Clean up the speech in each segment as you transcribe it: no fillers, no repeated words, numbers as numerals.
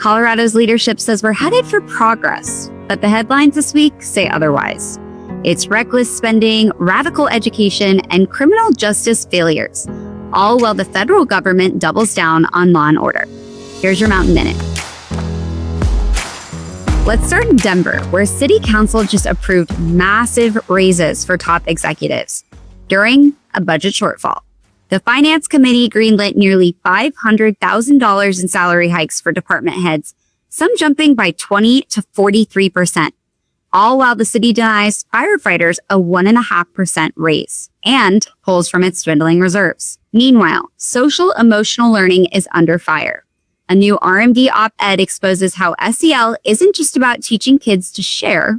Colorado's leadership says we're headed for progress, but the headlines this week say otherwise. It's reckless spending, radical education, and criminal justice failures, all while the federal government doubles down on law and order. Here's your Mountain Minute. Let's start in Denver, where City Council just approved massive raises for top executives during a budget shortfall. The Finance Committee greenlit nearly $500,000 in salary hikes for department heads, some jumping by 20 to 43%, all while the city denies firefighters a 1.5% raise and pulls from its dwindling reserves. Meanwhile, social emotional learning is under fire. A new RMV op-ed exposes how SEL isn't just about teaching kids to share,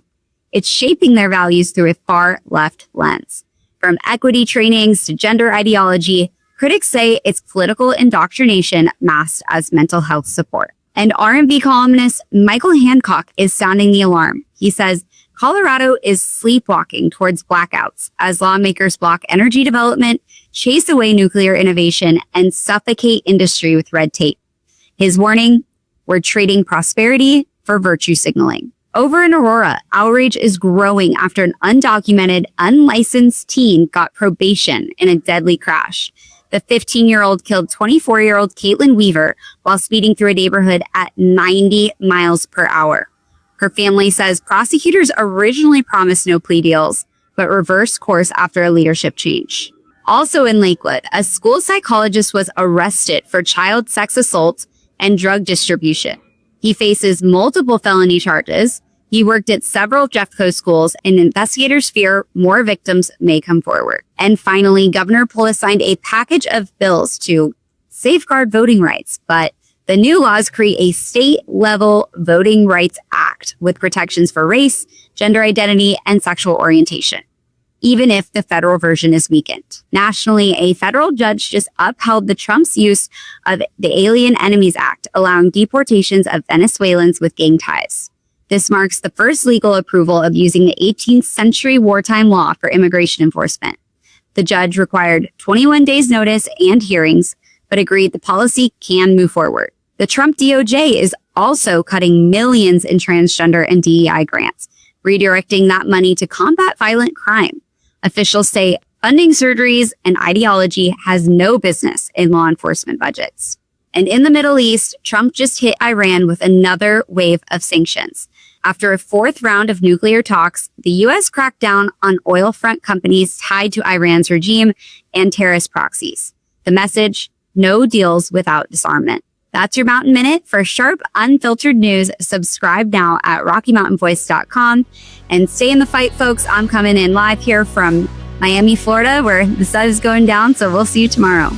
it's shaping their values through a far-left lens. From equity trainings to gender ideology, critics say it's political indoctrination masked as mental health support. And RMV columnist Michael Hancock is sounding the alarm. He says Colorado is sleepwalking towards blackouts as lawmakers block energy development, chase away nuclear innovation, and suffocate industry with red tape. His warning, we're trading prosperity for virtue signaling. Over in Aurora, outrage is growing after an undocumented, unlicensed teen got probation in a deadly crash. The 15-year-old killed 24-year-old Caitlin Weaver while speeding through a neighborhood at 90 miles per hour. Her family says prosecutors originally promised no plea deals, but reversed course after a leadership change. Also in Lakewood, a school psychologist was arrested for child sex assault and drug distribution. He faces multiple felony charges. He worked at several Jeffco schools, and investigators fear more victims may come forward. And finally, Governor Polis signed a package of bills to safeguard voting rights, but the new laws create a state-level Voting Rights Act with protections for race, gender identity, and sexual orientation, even if the federal version is weakened. Nationally, a federal judge just upheld the Trump's use of the Alien Enemies Act, allowing deportations of Venezuelans with gang ties. This marks the first legal approval of using the 18th century wartime law for immigration enforcement. The judge required 21 days notice and hearings, but agreed the policy can move forward. The Trump DOJ is also cutting millions in transgender and DEI grants, redirecting that money to combat violent crime. Officials say funding surgeries and ideology has no business in law enforcement budgets. And in the Middle East, Trump just hit Iran with another wave of sanctions. After a fourth round of nuclear talks, the U.S. cracked down on oil front companies tied to Iran's regime and terrorist proxies. The message, no deals without disarmament. That's your Mountain Minute. For sharp, unfiltered news, subscribe now at RockyMountainVoice.com. And stay in the fight, folks. I'm coming in live here from Miami, Florida, where the sun is going down, so we'll see you tomorrow.